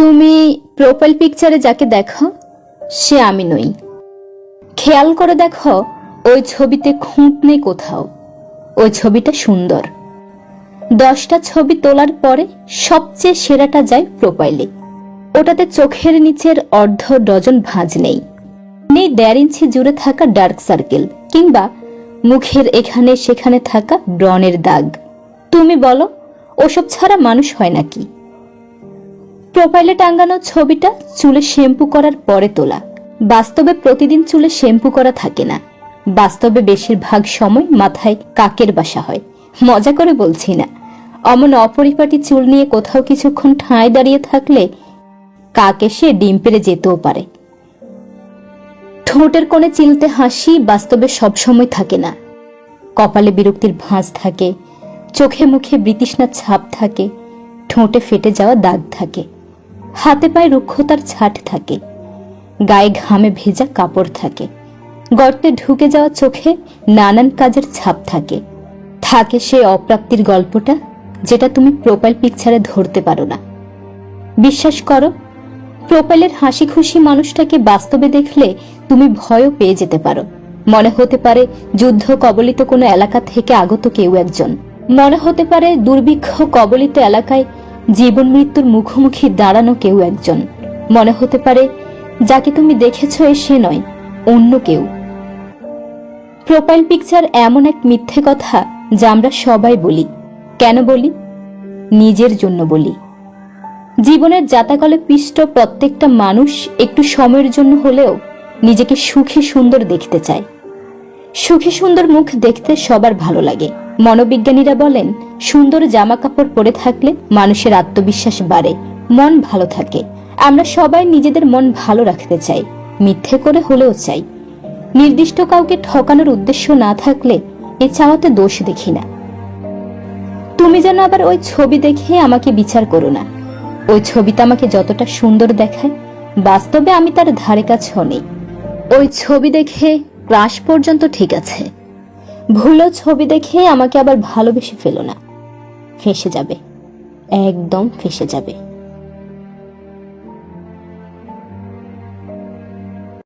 তুমি প্রোফাইল পিকচারে যাকে দেখো সে আমি নই। খেয়াল করে দেখো, ওই ছবিতে খুঁত নেই কোথাও। ওই ছবিটা সুন্দর। 10টা ছবি তোলার পরে সবচেয়ে সেরাটা যায় প্রোফাইলে। ওটাতে চোখের নিচের অর্ধ ডজন ভাঁজ নেই, 1.5 ইঞ্চি জুড়ে থাকা ডার্ক সার্কেল কিংবা মুখের এখানে সেখানে থাকা ব্রণের দাগ। তুমি বলো, ওসব ছাড়া মানুষ হয় নাকি? প্রোফাইলে টাঙ্গানো ছবিটা চুলে শ্যাম্পু করার পরে তোলা। বাস্তবে প্রতিদিন চুলে শ্যাম্পু করা থাকে না। বাস্তবে বেশিরভাগ সময় মাথায় কাকের বাসা হয়। মজা করে বলছি না। অমন অপরিপাটি চুল নিয়ে কোথাও কিছুক্ষণ ঠাঁই দাঁড়িয়ে থাকলে কাক এসে ডিম পেড়ে যেতেও পারে। ঠোঁটের কোণে চিলতে হাসি বাস্তবে সবসময় থাকে না। কপালে বিরক্তির ভাঁজ থাকে, চোখে মুখে বিতৃষ্ণার ছাপ থাকে, ঠোঁটে ফেটে যাওয়া দাগ থাকে, হাতে পায়ে রুক্ষতার ছাট থাকে, গায়ে ঘামে ভেজা কাপড় থাকে, গর্তে ঢুকে যাওয়া চোখে নানান কাজের ছাপ থাকে। থাকে সেই অপ্রাপ্তির গল্পটা যেটা তুমি প্রোফাইল পিকচারে ধরতে পারো না। বিশ্বাস করো, প্রোফাইলের হাসি খুশি মানুষটাকে বাস্তবে দেখলে তুমি ভয়ও পেয়ে যেতে পারো। মনে হতে পারে যুদ্ধ কবলিত কোনো এলাকা থেকে আগত কেউ একজন। মনে হতে পারে দুর্ভিক্ষ কবলিত এলাকায় জীবন মৃত্যুর মুখোমুখি দাঁড়ানো কেউ একজন। মনে হতে পারে যাকে তুমি দেখেছো সে নয়, অন্য কেউ। প্রোফাইল পিকচার এমন এক মিথ্যে কথা যা আমরা সবাই বলি। কেন বলি? নিজের জন্য বলি। জীবনের জাতাকলে পিষ্ট প্রত্যেকটা মানুষ একটু সময়ের জন্য হলেও নিজেকে সুখী সুন্দর দেখতে চায়। সুখী সুন্দর মুখ দেখতে সবার ভালো লাগে। মনোবিজ্ঞানীরা বলেন, সুন্দর জামা কাপড় পরে থাকলে মানুষের আত্মবিশ্বাস বাড়ে, মন ভালো থাকে। আমরা সবাই নিজেদের মন ভালো রাখতে চাই, মিথ্যে করে হলেও চাই। নির্দিষ্ট কাউকে ঠকানোর উদ্দেশ্য না থাকলে এ চাওয়াতে দোষ দেখি না। তুমি যেন আবার ওই ছবি দেখে আমাকে বিচার করো না। ওই ছবিটা আমাকে যতটা সুন্দর দেখায়, বাস্তবে আমি তার ধারে কাছেও নেই। ওই ছবি দেখে ক্রাশ পর্যন্ত ঠিক আছে, ভুলো ছবি দেখে আমাকে আবার ভালোবেসে ফেলো না। ফেঁসে যাবে, একদম ফেঁসে যাবে।